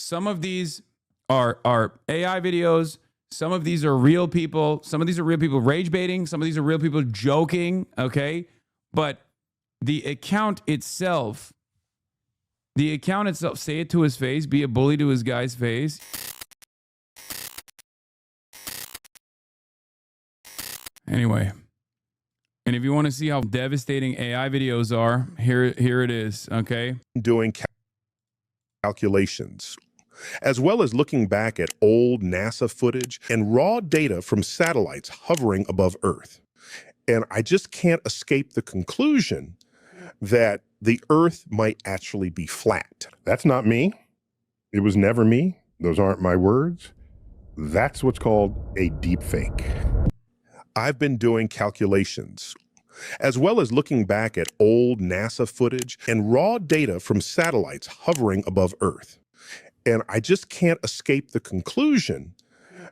Some of these are AI videos. Some of these are real people. Some of these are real people rage baiting. Some of these are real people joking. Okay. But the account itself, say it to his face, be a bully to his guy's face. Anyway. And if you want to see how devastating AI videos are, here it is. Okay. Doing calculations, as well as looking back at old NASA footage and raw data from satellites hovering above Earth. And I just can't escape the conclusion that the Earth might actually be flat. That's not me. It was never me. Those aren't my words. That's what's called a deep fake. I've been doing calculations, as well as looking back at old NASA footage and raw data from satellites hovering above Earth. And I just can't escape the conclusion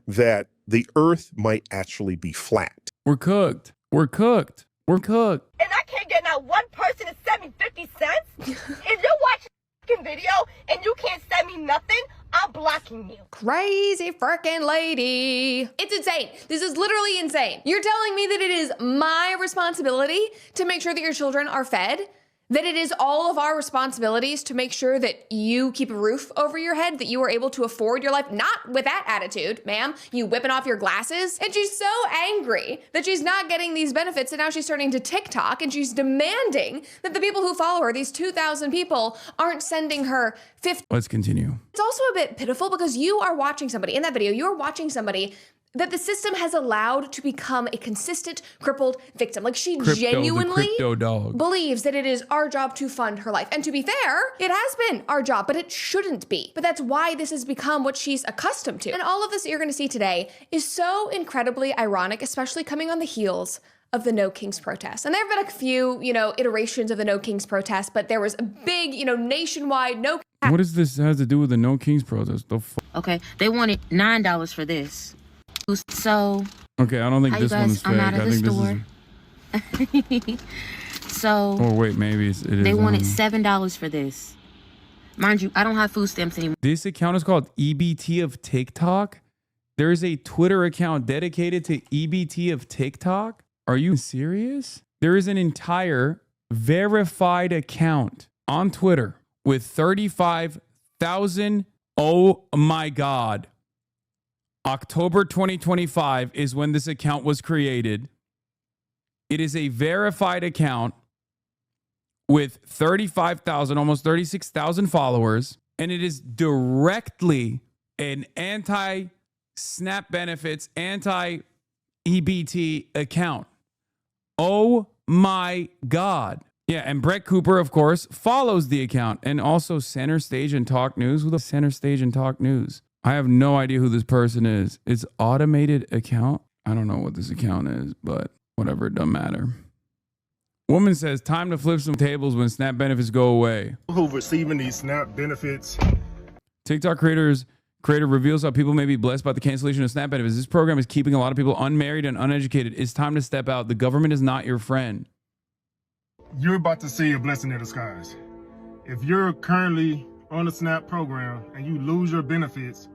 that the Earth might actually be flat. We're cooked. We're cooked. We're cooked. And I can't get not one person to send me 50 cents? If you're watching a video and you can't send me nothing, I'm blocking you. Crazy freaking lady. It's insane. This is literally insane. You're telling me that it is my responsibility to make sure that your children are fed? That it is all of our responsibilities to make sure that you keep a roof over your head, that you are able to afford your life? Not with that attitude, ma'am. You whipping off your glasses. And she's so angry that she's not getting these benefits, and now she's turning to TikTok and she's demanding that the people who follow her, these 2,000 people, aren't sending her 50. Let's continue. It's also a bit pitiful because you are watching somebody, in that video, you're watching somebody that the system has allowed to become a consistent crippled victim. Like she genuinely believes that it is our job to fund her life. And to be fair, it has been our job, but it shouldn't be. But that's why this has become what she's accustomed to. And all of this that you're gonna see today is so incredibly ironic, especially coming on the heels of the No Kings protest. And there have been a few, iterations of the No Kings protest, but there was a big, nationwide No. What does this have to do with the No Kings protest? Okay, they wanted $9 for this. So okay, I don't think this one's fake. I think store. This is. So. Oh wait, maybe it is. They wanted $7 for this. Mind you, I don't have food stamps anymore. This account is called EBT of TikTok. There is a Twitter account dedicated to EBT of TikTok. Are you serious? There is an entire verified account on Twitter with 35,000. Oh my God. October 2025 is when this account was created. It is a verified account with 35,000, almost 36,000 followers, and it is directly an anti-SNAP benefits, anti-EBT account. Oh my God. Yeah, and Brett Cooper, of course, follows the account, and also Center Stage and Talk News. Who the Center Stage and Talk News? I have no idea who this person is. It's automated account. I don't know what this account is, but whatever, it doesn't matter. Woman says, time to flip some tables when SNAP benefits go away. Who receiving these SNAP benefits? TikTok creator reveals how people may be blessed by the cancellation of SNAP benefits. This program is keeping a lot of people unmarried and uneducated. It's time to step out. The government is not your friend. You're about to see a blessing in disguise. If you're currently on the SNAP program and you lose your benefits,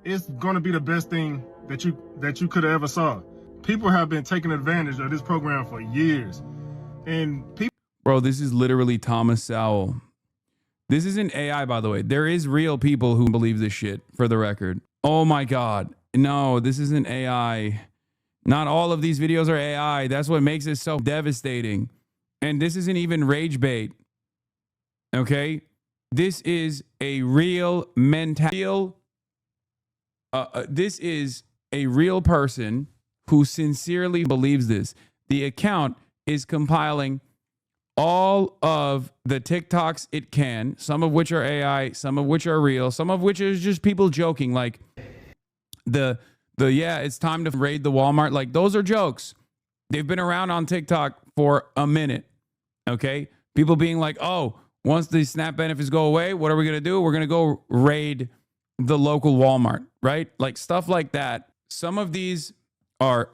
it's going to be the best thing that you could have ever saw. People have been taking advantage of this program for years. And people... Bro, this is literally Thomas Sowell. This isn't AI, by the way. There is real people who believe this shit, for the record. Oh my God. No, this isn't AI. Not all of these videos are AI. That's what makes it so devastating. And this isn't even rage bait. Okay? This is a real this is a real person who sincerely believes this. The account is compiling all of the TikToks it can, some of which are AI, some of which are real, some of which is just people joking, like yeah, it's time to raid the Walmart. Like, those are jokes. They've been around on TikTok for a minute. Okay? People being like, oh, once the SNAP benefits go away, what are we going to do? We're going to go raid the local Walmart, right? Like, stuff like that. Some of these are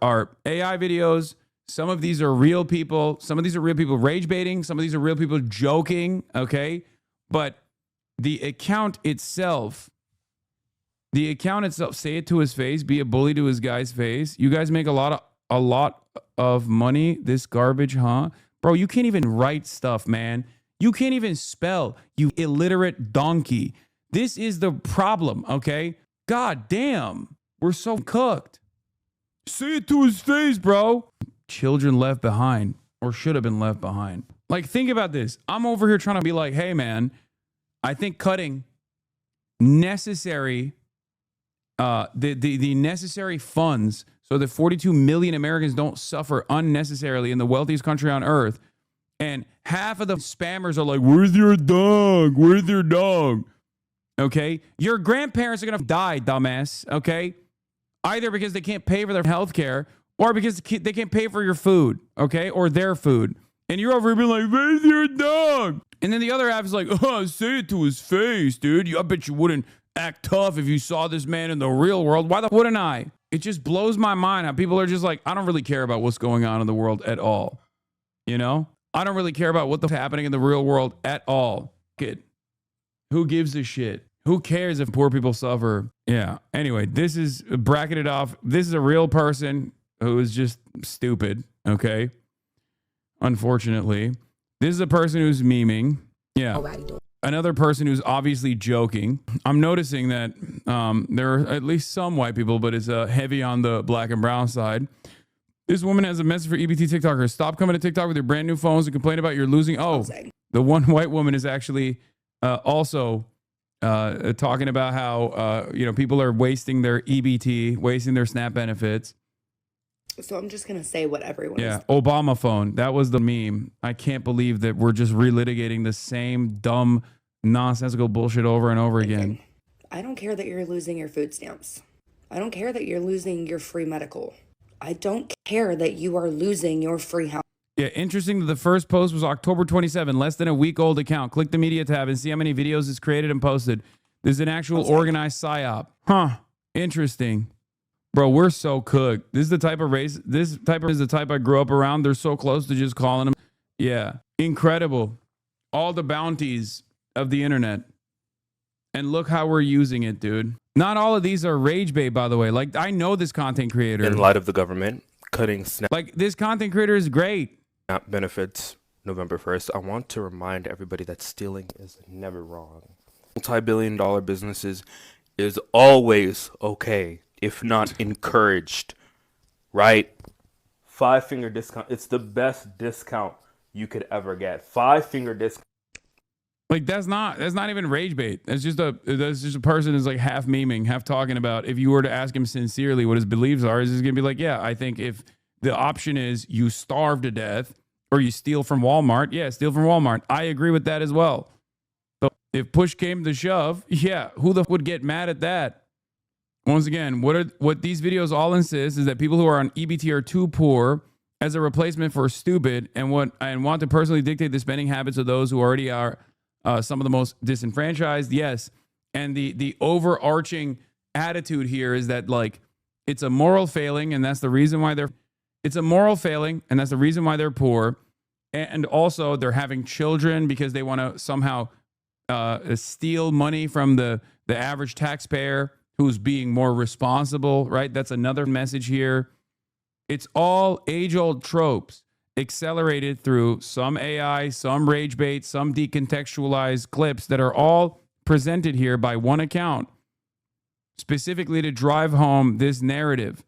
AI videos. Some of these are real people. Some of these are real people rage baiting. Some of these are real people joking, okay? But the account itself, say it to his face, be a bully to his guy's face. You guys make a lot of money, this garbage, huh? Bro, you can't even write stuff, man. You can't even spell, you illiterate donkey. This is the problem, okay? God damn, we're so cooked. Say it to his face, bro. Children left behind, or should have been left behind. Like, think about this. I'm over here trying to be like, hey, man, I think cutting necessary, the necessary funds so that 42 million Americans don't suffer unnecessarily in the wealthiest country on earth. And half of the spammers are like, where's your dog? Where's your dog? Okay? Your grandparents are going to die, dumbass. Okay? Either because they can't pay for their health care or because they can't pay for your food. Okay? Or their food. And you're over here being like, where's your dog? And then the other half is like, oh, say it to his face, dude. I bet you wouldn't act tough if you saw this man in the real world. Why the wouldn't I? It just blows my mind how people are just like, I don't really care about what's going on in the world at all. You know? I don't really care about what's happening in the real world at all. Kid. Who gives a shit? Who cares if poor people suffer? Yeah. Anyway, this is bracketed off. This is a real person who is just stupid. Okay. Unfortunately, this is a person who's memeing. Yeah. Another person who's obviously joking. I'm noticing that there are at least some white people, but it's heavy on the black and brown side. This woman has a message for EBT TikTokers. Stop coming to TikTok with your brand new phones and complain about your losing. Oh, the one white woman is actually also talking about how people are wasting their EBT, wasting their SNAP benefits. So I'm just going to say what everyone is. Obama phone. That was the meme. I can't believe that we're just relitigating the same dumb, nonsensical bullshit over and over again. I don't care that you're losing your food stamps. I don't care that you're losing your free medical. I don't care that you are losing your free house. Yeah, interesting that the first post was October 27, less than a week old account. Click the media tab and see how many videos is created and posted. This is an actual organized psyop. Huh. Interesting. Bro, we're so cooked. This is the type of race. This type is the type I grew up around. They're so close to just calling them. Yeah. Incredible. All the bounties of the internet. And look how we're using it, dude. Not all of these are rage bait, by the way. Like, I know this content creator. In light of the government cutting SNAP. Like, this content creator is great. SNAP benefits November 1st. I want to remind everybody that stealing is never wrong. Multi-billion-dollar businesses is always okay, if not encouraged, right? 5-finger discount. It's the best discount you could ever get. 5-finger discount. Like, that's not even rage bait. That's just a person who's like half memeing, half talking about. If you were to ask him sincerely what his beliefs are, he's gonna be like, yeah, I think if the option is you starve to death or you steal from Walmart, yeah, steal from Walmart. I agree with that as well. So if push came to shove, yeah, who the would get mad at that? Once again, what these videos all insist is that people who are on EBT are too poor as a replacement for stupid and want to personally dictate the spending habits of those who already are some of the most disenfranchised. Yes. And the overarching attitude here is that, like, it's a moral failing, and that's the reason why they're poor. And also they're having children because they want to somehow steal money from the average taxpayer who's being more responsible, right? That's another message here. It's all age-old tropes accelerated through some AI, some rage bait, some decontextualized clips that are all presented here by one account, specifically to drive home this narrative,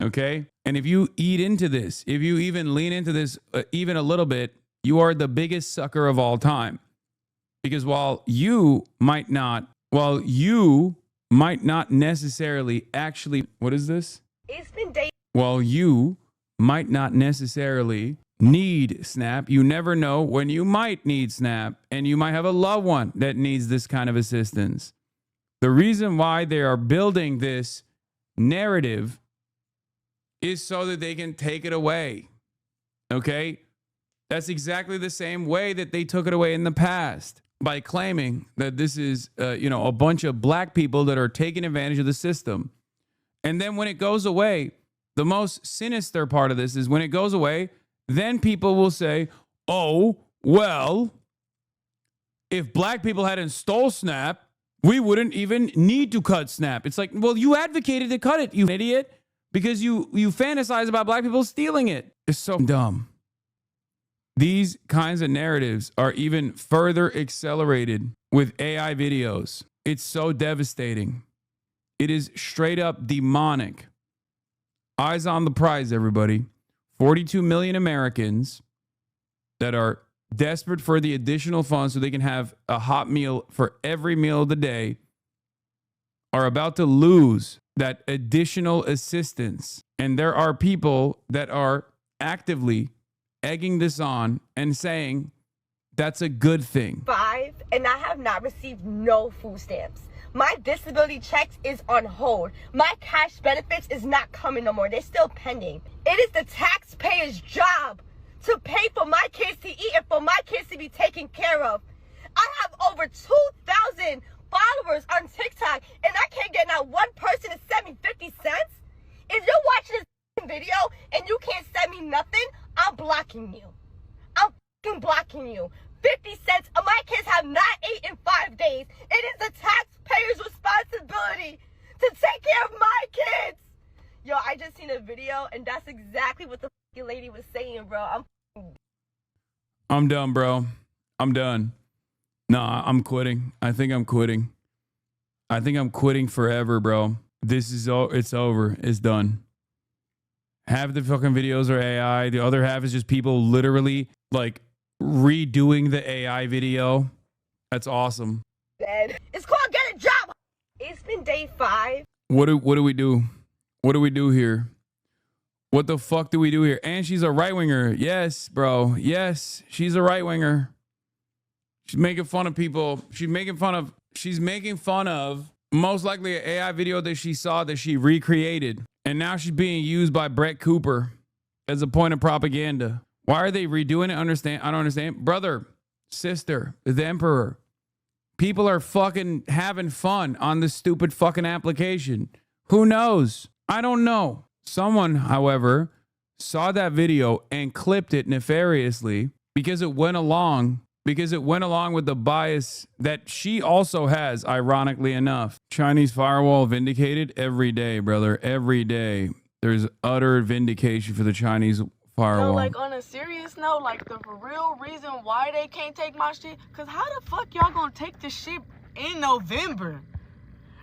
okay? And if you eat into this, if you even lean into this even a little bit, you are the biggest sucker of all time. Because while you might not necessarily actually, what is this? It's been days. While you might not necessarily need SNAP, you never know when you might need SNAP, and you might have a loved one that needs this kind of assistance. The reason why they are building this narrative is so that they can take it away. Okay? That's exactly the same way that they took it away in the past, by claiming that this is, a bunch of black people that are taking advantage of the system. And then when it goes away, the most sinister part of this is when it goes away, then people will say, oh, well, if black people hadn't stole Snap, we wouldn't even need to cut Snap. It's like, well, you advocated to cut it, you idiot, because you fantasize about black people stealing it. It's so dumb. These kinds of narratives are even further accelerated with AI videos. It's so devastating. It is straight up demonic. Eyes on the prize, everybody. 42 million Americans that are desperate for the additional funds so they can have a hot meal for every meal of the day are about to lose that additional assistance. And there are people that are actively egging this on and saying that's a good thing. 5, and I have not received no food stamps. My disability checks is on hold. My cash benefits is not coming no more. They're still pending. It is the taxpayer's job to pay for my kids to eat and for my kids to be taken care of. I have over 2,000 followers on TikTok, and I can't get not one person to send me 50 cents. If you're watching this video and you can't send me nothing, I'm blocking you. I'm fucking blocking you. 50 cents. My kids have not ate in 5 days. It is the taxpayer's responsibility to take care of my kids. Yo, I just seen a video, and that's exactly what the fucking lady was saying, bro. I'm done, bro. I'm done. Nah, I'm quitting. I think I'm quitting. I think I'm quitting forever, bro. This is it's over. It's done. Half the fucking videos are AI. The other half is just people literally like redoing the AI video. That's awesome. It's called get a job. It's been day 5. What do we do? What do we do here? What the fuck do we do here? And she's a right winger. Yes, bro. Yes, she's a right winger. She's making fun of people. She's making fun of most likely an AI video that she saw that she recreated. And now she's being used by Brett Cooper as a point of propaganda. Why are they redoing it? I don't understand. Brother, sister, the emperor. People are fucking having fun on this stupid fucking application. Who knows? I don't know. Someone, however, saw that video and clipped it nefariously because it went along with the bias that she also has, ironically enough. Chinese firewall vindicated every day, brother. Every day. There's utter vindication for the Chinese firewall. So, like, on a serious note, like, the real reason why they can't take my shit, because how the fuck y'all gonna take this shit in November?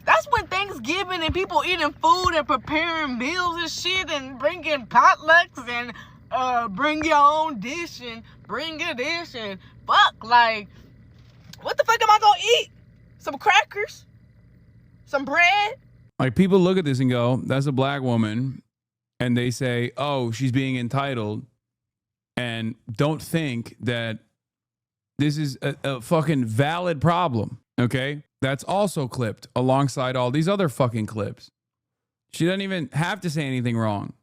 That's when Thanksgiving and people eating food and preparing meals and shit and bringing potlucks and bring your own dish and bring a dish and fuck, like, what the fuck am I gonna eat? Some crackers? Some bread? Like, people look at this and go, that's a black woman. And they say, oh, she's being entitled. And don't think that this is a fucking valid problem. Okay? That's also clipped alongside all these other fucking clips. She doesn't even have to say anything wrong.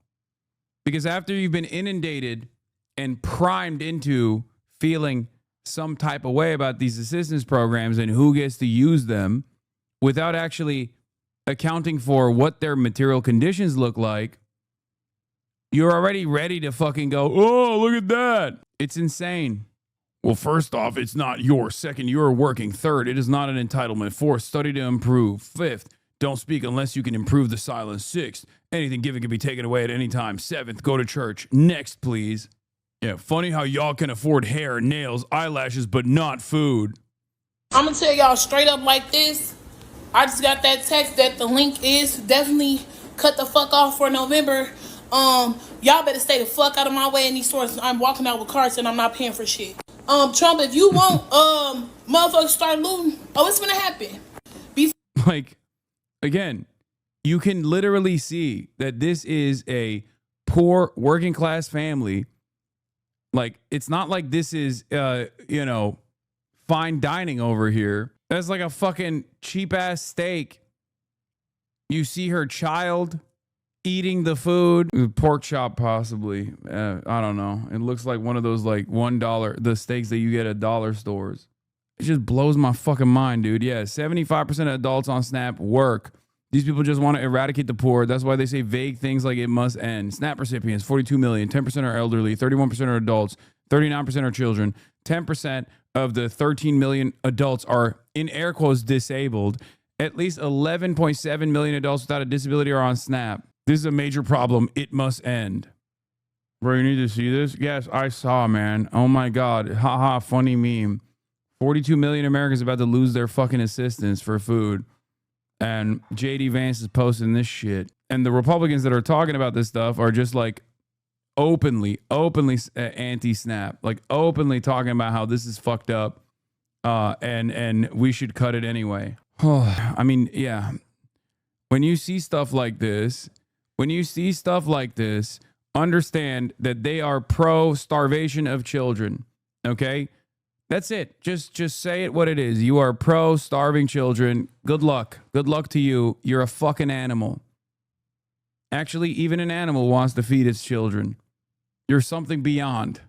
Because after you've been inundated and primed into feeling some type of way about these assistance programs and who gets to use them without actually accounting for what their material conditions look like, you're already ready to fucking go, oh, look at that. It's insane. Well, first off, it's not yours. Second, you're working. Third, it is not an entitlement. Fourth, study to improve. Fifth, don't speak unless you can improve the silence. Sixth, anything given can be taken away at any time. Seventh, go to church. Next, please. Yeah, funny how y'all can afford hair, nails, eyelashes, but not food. I'm gonna tell y'all straight up like this. I just got that text that the link is definitely cut the fuck off for November. Y'all better stay the fuck out of my way in these stores. I'm walking out with carts and I'm not paying for shit. Trump, if you want, motherfuckers start looting, oh, it's gonna happen. Like, again, you can literally see that this is a poor working class family. Like, it's not like this is, fine dining over here. That's like a fucking cheap ass steak. You see her child eating the food, pork chop possibly. I don't know. It looks like one of those like $1 the steaks that you get at dollar stores. It just blows my fucking mind, dude. Yeah, 75% of adults on SNAP work. These people just want to eradicate the poor. That's why they say vague things like it must end. SNAP recipients, 42 million, 10% are elderly, 31% are adults, 39% are children, 10% of the 13 million adults are, in air quotes, disabled. At least 11.7 million adults without a disability are on SNAP. This is a major problem. It must end. Bro, you need to see this? Yes, I saw, man. Oh my God. Haha, funny meme. 42 million Americans about to lose their fucking assistance for food. And JD Vance is posting this shit. And the Republicans that are talking about this stuff are just like openly anti-SNAP. Like openly talking about how this is fucked up. And we should cut it anyway. I mean, yeah. When you see stuff like this, understand that they are pro starvation of children. Okay? That's it. Just say it what it is. You are pro starving children. Good luck. Good luck to you. You're a fucking animal. Actually, even an animal wants to feed its children. You're something beyond.